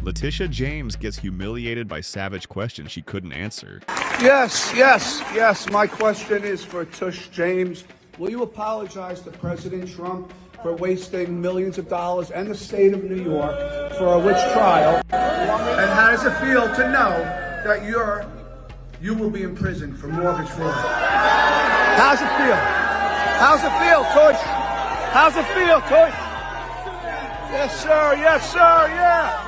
Letitia James gets humiliated by savage questions she couldn't answer. Yes. My question is for Tush James. Will you apologize to President Trump for wasting millions of dollars and the state of New York for a witch trial? And how does it feel to know that you will be in prison for mortgage fraud? How's it feel? How's it feel, Tush? How's it feel, Tush? Yes, sir. Yeah.